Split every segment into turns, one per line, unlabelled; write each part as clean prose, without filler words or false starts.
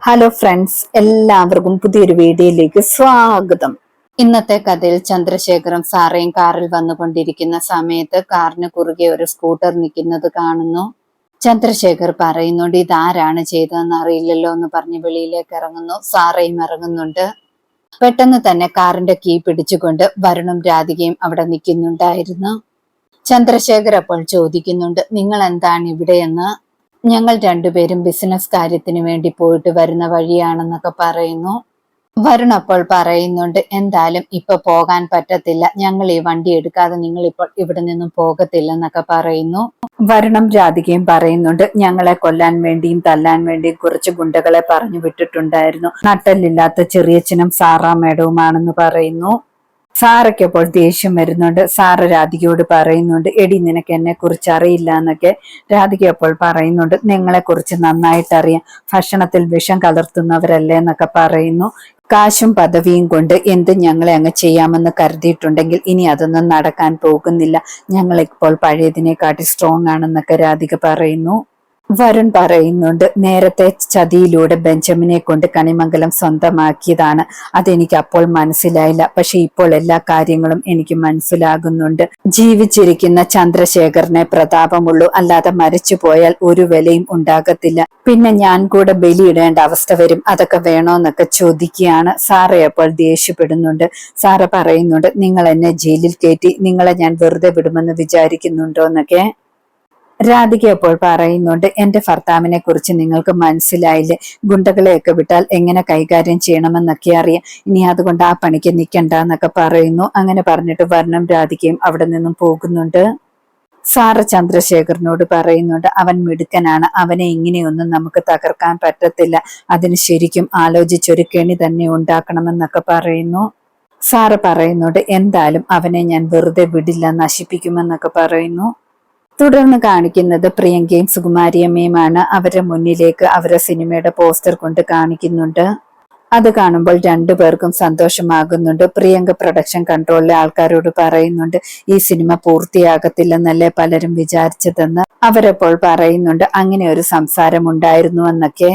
Hello friends, എല്ലാവർക്കും പുതിയൊരു വീഡിയോയിലേക്ക് സ്വാഗതം. ഇന്നത്തെ കഥയിൽ ചന്ദ്രശേഖറും സാറയും കാറിൽ വന്നുകൊണ്ടിരിക്കുന്ന സമയത്ത് കാറിന് കുറുകെ ഒരു സ്കൂട്ടർ നിൽക്കുന്നത് കാണുന്നു. ചന്ദ്രശേഖർ പറയുന്നുണ്ട്, ഇതാരാണ് ചെയ്തതെന്ന് അറിയില്ലല്ലോ എന്ന് പറഞ്ഞ് വെളിയിലേക്ക് ഇറങ്ങുന്നു. സാറയും ഇറങ്ങുന്നുണ്ട്. പെട്ടെന്ന് തന്നെ കാറിന്റെ കീ പിടിച്ചുകൊണ്ട് വരുണും രാധികയും അവിടെ നിൽക്കുന്നുണ്ടായിരുന്നു. ചന്ദ്രശേഖർ അപ്പോൾ ചോദിക്കുന്നുണ്ട്, നിങ്ങൾ എന്താണ് ഇവിടെയെന്ന്. ഞങ്ങൾ രണ്ടുപേരും ബിസിനസ് കാര്യത്തിന് വേണ്ടി പോയിട്ട് വരുന്ന വഴിയാണെന്നൊക്കെ പറയുന്നു. വരുൺ അപ്പോൾ പറയുന്നുണ്ട്, എന്തായാലും ഇപ്പൊ പോകാൻ പറ്റത്തില്ല, ഞങ്ങൾ ഈ വണ്ടി എടുക്കാതെ നിങ്ങൾ ഇപ്പോൾ ഇവിടെ നിന്നും പോകത്തില്ലെന്നൊക്കെ പറയുന്നു. വരുണും രാധികയും പറയുന്നുണ്ട്, ഞങ്ങളെ കൊല്ലാൻ വേണ്ടിയും തല്ലാൻ വേണ്ടിയും കുറച്ച് ഗുണ്ടകളെ പറഞ്ഞു വിട്ടിട്ടുണ്ടായിരുന്നു. നട്ടല്ലില്ലാത്ത ചെറിയച്ഛനും സാറാ മേഡവുമാണെന്ന് പറയുന്നു. സാറയ്ക്ക് അപ്പോൾ ദേഷ്യം വരുന്നുണ്ട്. സാറ് രാധികയോട് പറയുന്നുണ്ട്, എടി നിനക്ക് എന്നെ കുറിച്ച് അറിയില്ല എന്നൊക്കെ. രാധിക അപ്പോൾ പറയുന്നുണ്ട്, നിങ്ങളെ കുറിച്ച് നന്നായിട്ട് അറിയാം, ഭക്ഷണത്തിൽ വിഷം കലർത്തുന്നവരല്ലേ എന്നൊക്കെ പറയുന്നു. കാശും പദവിയും കൊണ്ട് എന്ത് ഞങ്ങളെ അങ്ങ് ചെയ്യാമെന്ന് കരുതിയിട്ടുണ്ടെങ്കിൽ ഇനി അതൊന്നും നടക്കാൻ പോകുന്നില്ല. ഞങ്ങളിപ്പോൾ പഴയതിനെക്കാട്ടി സ്ട്രോങ് ആണെന്നൊക്കെ രാധിക പറയുന്നു. വരുൺ പറയുന്നുണ്ട്, നേരത്തെ ചതിയിലൂടെ ബെഞ്ചമിനെ കൊണ്ട് കണിമംഗലം സ്വന്തമാക്കിയതാണ്. അതെനിക്ക് അപ്പോൾ മനസ്സിലായില്ല, പക്ഷെ ഇപ്പോൾ എല്ലാ കാര്യങ്ങളും എനിക്ക് മനസ്സിലാകുന്നുണ്ട്. ജീവിച്ചിരിക്കുന്ന ചന്ദ്രശേഖരനെ പ്രതാപമുള്ളൂ, അല്ലാതെ മരിച്ചു പോയാൽ ഒരു വിലയും ഉണ്ടാകത്തില്ല. പിന്നെ ഞാൻ കൂടെ ബലിയിടേണ്ട അവസ്ഥ വരും. അതൊക്കെ വേണോന്നൊക്കെ ചോദിക്കുകയാണ്. സാറ അപ്പോൾ ദേഷ്യപ്പെടുന്നുണ്ട്. സാറ പറയുന്നുണ്ട്, നിങ്ങൾ എന്നെ ജയിലിൽ കയറ്റി നിങ്ങളെ ഞാൻ വെറുതെ വിടുമെന്ന് വിചാരിക്കുന്നുണ്ടോ എന്നൊക്കെ. രാധിക അപ്പോൾ പറയുന്നുണ്ട്, എന്റെ ഭർത്താവിനെ കുറിച്ച് നിങ്ങൾക്ക് മനസ്സിലായില്ലേ, ഗുണ്ടകളെയൊക്കെ വിട്ടാൽ എങ്ങനെ കൈകാര്യം ചെയ്യണമെന്നൊക്കെ അറിയാം, ഇനി അതുകൊണ്ട് ആ പണിക്ക് നിൽക്കണ്ട എന്നൊക്കെ പറയുന്നു. അങ്ങനെ പറഞ്ഞിട്ട് വർണ്ണം രാധികയും അവിടെ നിന്നും പോകുന്നുണ്ട്. സാറ ചന്ദ്രശേഖരനോട് പറയുന്നുണ്ട്, അവൻ മിടുക്കനാണ്, അവനെ ഇങ്ങനെയൊന്നും നമുക്ക് തകർക്കാൻ പറ്റത്തില്ല, അതിന് ശരിക്കും ആലോചിച്ചൊരു കെണി തന്നെ ഉണ്ടാക്കണമെന്നൊക്കെ പറയുന്നു. സാറ് പറയുന്നുണ്ട്, എന്തായാലും അവനെ ഞാൻ വെറുതെ വിടില്ല, നശിപ്പിക്കുമെന്നൊക്കെ പറയുന്നു. തുടർന്ന് കാണിക്കുന്നത് പ്രിയങ്കയും സുകുമാരിയമ്മയുമാണ്. അവരുടെ മുന്നിലേക്ക് അവരുടെ സിനിമയുടെ പോസ്റ്റർ കൊണ്ട് കാണിക്കുന്നുണ്ട്. അത് കാണുമ്പോൾ രണ്ടുപേർക്കും സന്തോഷമാകുന്നുണ്ട്. പ്രിയങ്ക പ്രൊഡക്ഷൻ കൺട്രോളിലെ ആൾക്കാരോട് പറയുന്നുണ്ട്, ഈ സിനിമ പൂർത്തിയാകത്തില്ലെന്നല്ലേ പലരും വിചാരിച്ചതെന്ന്. അവരപ്പോൾ പറയുന്നുണ്ട്, അങ്ങനെ ഒരു സംസാരം ഉണ്ടായിരുന്നു എന്നൊക്കെ.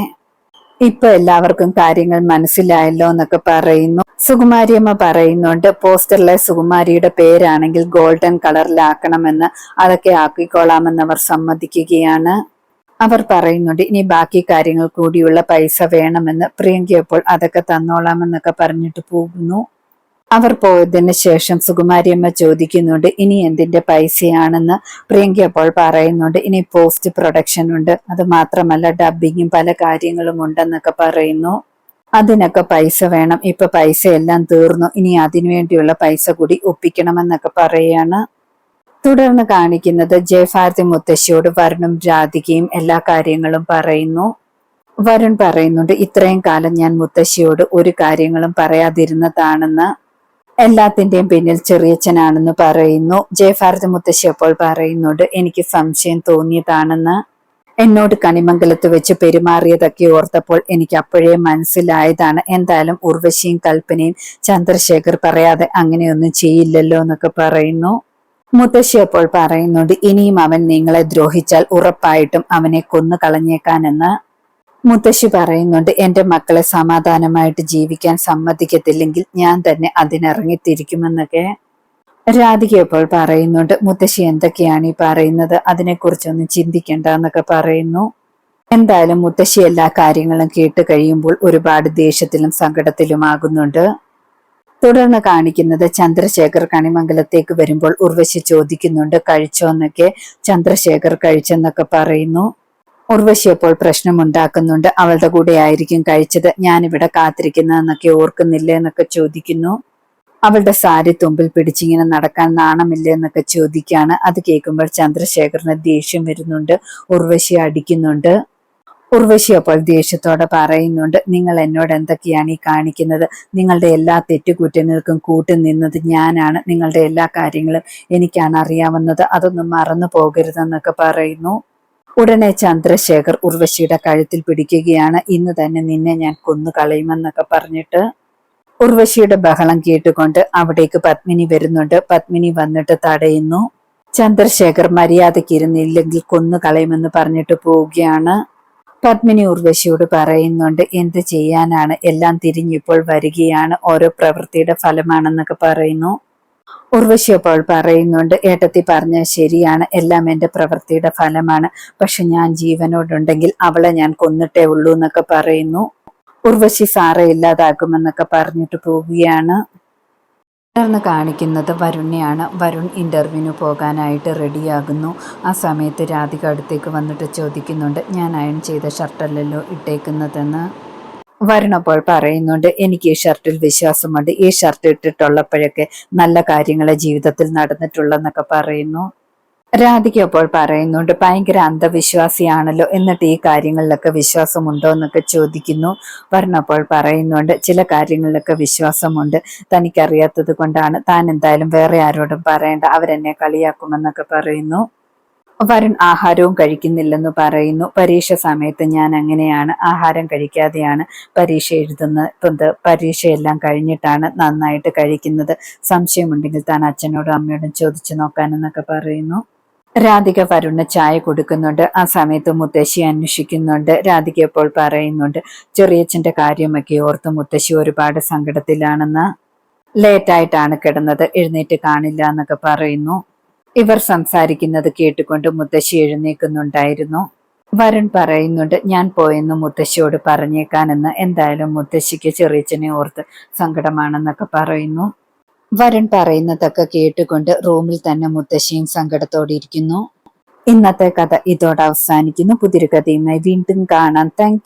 ഇപ്പൊ എല്ലാവർക്കും കാര്യങ്ങൾ മനസ്സിലായല്ലോ എന്നൊക്കെ പറയുന്നു. സുകുമാരിയമ്മ പറയുന്നുണ്ട്, പോസ്റ്ററിലെ സുകുമാരിയുടെ പേരാണെങ്കിൽ ഗോൾഡൻ കളറിലാക്കണമെന്ന്. അതൊക്കെ ആക്കിക്കോളാമെന്ന് അവർ സമ്മതിക്കുകയാണ്. അവർ പറയുന്നുണ്ട്, ഇനി ബാക്കി കാര്യങ്ങൾ കൂടിയുള്ള പൈസ വേണമെന്ന്. പ്രിയങ്ക അപ്പോൾ അതൊക്കെ തന്നോളാമെന്നൊക്കെ പറഞ്ഞിട്ട് പോകുന്നു. അവർ പോയതിന് ശേഷം സുകുമാരിയമ്മ ചോദിക്കുന്നുണ്ട്, ഇനി എന്തിന്റെ പൈസയാണെന്ന്. പ്രിയങ്ക അപ്പോൾ പറയുന്നുണ്ട്, ഇനി പോസ്റ്റ് പ്രൊഡക്ഷൻ ഉണ്ട്, അത് മാത്രമല്ല ഡബിങ്ങും പല കാര്യങ്ങളും ഉണ്ടെന്നൊക്കെ പറയുന്നു. അതിനൊക്കെ പൈസ വേണം, ഇപ്പൊ പൈസ എല്ലാം തീർന്നു, ഇനി അതിനുവേണ്ടിയുള്ള പൈസ കൂടി ഒപ്പിക്കണമെന്നൊക്കെ പറയാണ്. തുടർന്ന് കാണിക്കുന്നത് ജയഭാരതി മുത്തശ്ശിയോട് വരുണും രാധികയും എല്ലാ കാര്യങ്ങളും പറയുന്നു. വരുൺ പറയുന്നുണ്ട്, ഇത്രയും കാലം ഞാൻ മുത്തശ്ശിയോട് ഒരു കാര്യങ്ങളും പറയാതിരുന്നതാണെന്ന്. എല്ലാത്തിന്റെയും പിന്നിൽ ചെറിയച്ഛനാണെന്ന് പറയുന്നു. ജയഭാരതി മുത്തശ്ശി അപ്പോൾ പറയുന്നുണ്ട്, എനിക്ക് സംശയം തോന്നിയതാണെന്ന്. എന്നോട് കണിമംഗലത്ത് വെച്ച് പെരുമാറിയതൊക്കെ ഓർത്തപ്പോൾ എനിക്ക് അപ്പോഴേ മനസ്സിലായതാണ്. എന്തായാലും ഉർവശിയും കൽപ്പനയും ചന്ദ്രശേഖർ പറയാതെ അങ്ങനെയൊന്നും ചെയ്യില്ലല്ലോ എന്നൊക്കെ പറയുന്നു. മുത്തശ്ശി അപ്പോൾ പറയുന്നുണ്ട്, ഇനിയും അവൻ നിങ്ങളെ ദ്രോഹിച്ചാൽ ഉറപ്പായിട്ടും അവനെ കൊന്നു കളഞ്ഞേക്കാനെന്ന്. മുത്തശ്ശി പറയുന്നുണ്ട്, എന്റെ മക്കളെ സമാധാനമായിട്ട് ജീവിക്കാൻ സമ്മതിക്കത്തില്ലെങ്കിൽ ഞാൻ തന്നെ അതിനിറങ്ങിത്തിരിക്കുമെന്നൊക്കെ. രാധിക അപ്പോൾ പറയുന്നുണ്ട്, മുത്തശ്ശി എന്തൊക്കെയാണ് ഈ പറയുന്നത്, അതിനെക്കുറിച്ചൊന്നും ചിന്തിക്കണ്ട എന്നൊക്കെ പറയുന്നു. എന്തായാലും മുത്തശ്ശി എല്ലാ കാര്യങ്ങളും കേട്ട് കഴിയുമ്പോൾ ഒരുപാട് ദേഷ്യത്തിലും സങ്കടത്തിലുമാകുന്നുണ്ട്. തുടർന്ന് കാണിക്കുന്നത് ചന്ദ്രശേഖർ കണിമംഗലത്തേക്ക് വരുമ്പോൾ ഉർവശി ചോദിക്കുന്നുണ്ട്, കഴിച്ചോന്നൊക്കെ. ചന്ദ്രശേഖർ കഴിച്ചെന്നൊക്കെ പറയുന്നു. ഉർവശി അപ്പോൾ പ്രശ്നമുണ്ടാക്കുന്നുണ്ട്, അവളുടെ കൂടെ ആയിരിക്കും കഴിച്ചത്, ഞാനിവിടെ കാത്തിരിക്കുന്നതെന്നൊക്കെ ഓർക്കുന്നില്ലേ എന്നൊക്കെ ചോദിക്കുന്നു. അവളുടെ സാരി തുമ്പിൽ പിടിച്ചിങ്ങനെ നടക്കാൻ നാണമില്ലേ എന്നൊക്കെ ചോദിക്കാണ്. അത് കേൾക്കുമ്പോൾ ചന്ദ്രശേഖറിന് ദേഷ്യം വരുന്നുണ്ട്. ഉർവശി അടിക്കുന്നുണ്ട്. ഉർവശി അപ്പോൾ ദേഷ്യത്തോടെ പറയുന്നുണ്ട്, നിങ്ങൾ എന്നോട് എന്തൊക്കെയാണ് ഈ കാണിക്കുന്നത്, നിങ്ങളുടെ എല്ലാ തെറ്റുകുറ്റങ്ങൾക്കും കൂട്ടുനിന്നത് ഞാനാണ്, നിങ്ങളുടെ എല്ലാ കാര്യങ്ങളും എനിക്കാണ് അറിയാവുന്നത്, അതൊന്നും മറന്നു പോകരുതെന്നൊക്കെ പറയുന്നു. ഉടനെ ചന്ദ്രശേഖർ ഉർവശിയുടെ കഴുത്തിൽ പിടിക്കുകയാണ്. ഇന്ന് തന്നെ നിന്നെ ഞാൻ കൊന്നു കളയുമെന്നൊക്കെ പറഞ്ഞിട്ട്. ഉർവശിയുടെ ബഹളം കേട്ടുകൊണ്ട് അവിടേക്ക് പത്മിനി വരുന്നുണ്ട്. പത്മിനി വന്നിട്ട് തടയുന്നു. ചന്ദ്രശേഖർ മര്യാദയ്ക്ക് ഇരുന്നില്ലെങ്കിൽ കൊന്നു കളയുമെന്ന് പറഞ്ഞിട്ട് പോവുകയാണ്. പത്മിനി ഉർവശിയോട് പറയുന്നുണ്ട്, എന്ത് ചെയ്യാനാണ്, എല്ലാം തിരിഞ്ഞിപ്പോൾ വരികയാണ്, ഓരോ പ്രവൃത്തിയുടെ ഫലമാണെന്നൊക്കെ പറയുന്നു. ഉർവശി അപ്പോൾ പറയുന്നുണ്ട്, ഏട്ടത്തി പറഞ്ഞത് ശരിയാണ്, എല്ലാം എന്റെ പ്രവൃത്തിയുടെ ഫലമാണ്. പക്ഷെ ഞാൻ ജീവനോടുണ്ടെങ്കിൽ അവളെ ഞാൻ കൊന്നിട്ടേ ഉള്ളൂ എന്നൊക്കെ പറയുന്നു. ഉർവശി സാറെ ഇല്ലാതാക്കുമെന്നൊക്കെ പറഞ്ഞിട്ട് പോവുകയാണ്. തുടർന്ന് കാണിക്കുന്നത് വരുണിനെയാണ്. വരുൺ ഇന്റർവ്യൂവിന് പോകാനായിട്ട് റെഡിയാകുന്നു. ആ സമയത്ത് രാധിക അടുത്തേക്ക് വന്നിട്ട് ചോദിക്കുന്നുണ്ട്, ഞാൻ അയൺ ചെയ്ത ഷർട്ടല്ലല്ലോ ഇട്ടേക്കുന്നതെന്ന്. വരുൺ അപ്പോൾ പറയുന്നുണ്ട്, എനിക്ക് ഈ ഷർട്ടിൽ വിശ്വാസമുണ്ട്, ഈ ഷർട്ട് ഇട്ടിട്ടുള്ളപ്പോഴൊക്കെ നല്ല കാര്യങ്ങളെ ജീവിതത്തിൽ നടന്നിട്ടുള്ളെന്നൊക്കെ പറയുന്നു. രാധിക അപ്പോൾ പറയുന്നുണ്ട്, ഭയങ്കര അന്ധവിശ്വാസിയാണല്ലോ, എന്നിട്ട് ഈ കാര്യങ്ങളിലൊക്കെ വിശ്വാസമുണ്ടോ എന്നൊക്കെ ചോദിക്കുന്നു. വരുൺ അപ്പോൾ പറയുന്നുണ്ട്, ചില കാര്യങ്ങളിലൊക്കെ വിശ്വാസമുണ്ട്, തനിക്കറിയാത്തത് കൊണ്ടാണ്, താൻ എന്തായാലും വേറെ ആരോടും പറയേണ്ട, അവരെന്നെ കളിയാക്കുമെന്നൊക്കെ പറയുന്നു. വരുൺ ആഹാരവും കഴിക്കുന്നില്ലെന്ന് പറയുന്നു. പരീക്ഷ സമയത്ത് ഞാൻ അങ്ങനെയാണ്, ആഹാരം കഴിക്കാതെയാണ് പരീക്ഷ എഴുതുന്നത്, പരീക്ഷയെല്ലാം കഴിഞ്ഞിട്ടാണ് നന്നായിട്ട് കഴിക്കുന്നത്, സംശയമുണ്ടെങ്കിൽ താൻ അച്ഛനോടും അമ്മയോടും ചോദിച്ചു നോക്കാനെന്നൊക്കെ പറയുന്നു. രാധിക വരുണിന് ചായ കൊടുക്കുന്നുണ്ട്. ആ സമയത്ത് മുത്തശ്ശി അന്വേഷിക്കുന്നുണ്ട്. രാധിക ഇപ്പോൾ പറയുന്നുണ്ട്, ചെറിയച്ഛന്റെ കാര്യമൊക്കെ ഓർത്ത് മുത്തശ്ശി ഒരുപാട് സങ്കടത്തിലാണെന്ന്, ലേറ്റായിട്ടാണ് കിടന്നത്, എഴുന്നേറ്റ് കാണില്ല എന്നൊക്കെ പറയുന്നു. ഇവർ സംസാരിക്കുന്നത് കേട്ടുകൊണ്ട് മുത്തശ്ശി എഴുന്നേൽക്കുന്നുണ്ടായിരുന്നു. വരുൺ പറയുന്നുണ്ട്, ഞാൻ പോയെന്ന് മുത്തശ്ശിയോട് പറഞ്ഞേക്കാനെന്ന്, എന്തായാലും മുത്തശ്ശിക്ക് ചെറിയച്ഛനെ ഓർത്ത് സങ്കടമാണെന്നൊക്കെ പറയുന്നു. വരുൺ പറയുന്നതൊക്കെ കേട്ടുകൊണ്ട് റൂമിൽ തന്നെ മുത്തശ്ശിയും സങ്കടത്തോടെ ഇരിക്കുന്നു. ഇന്നത്തെ കഥ ഇതോടെ അവസാനിക്കുന്നു. പുതിയൊരു കഥയുമായി വീണ്ടും കാണാം. താങ്ക്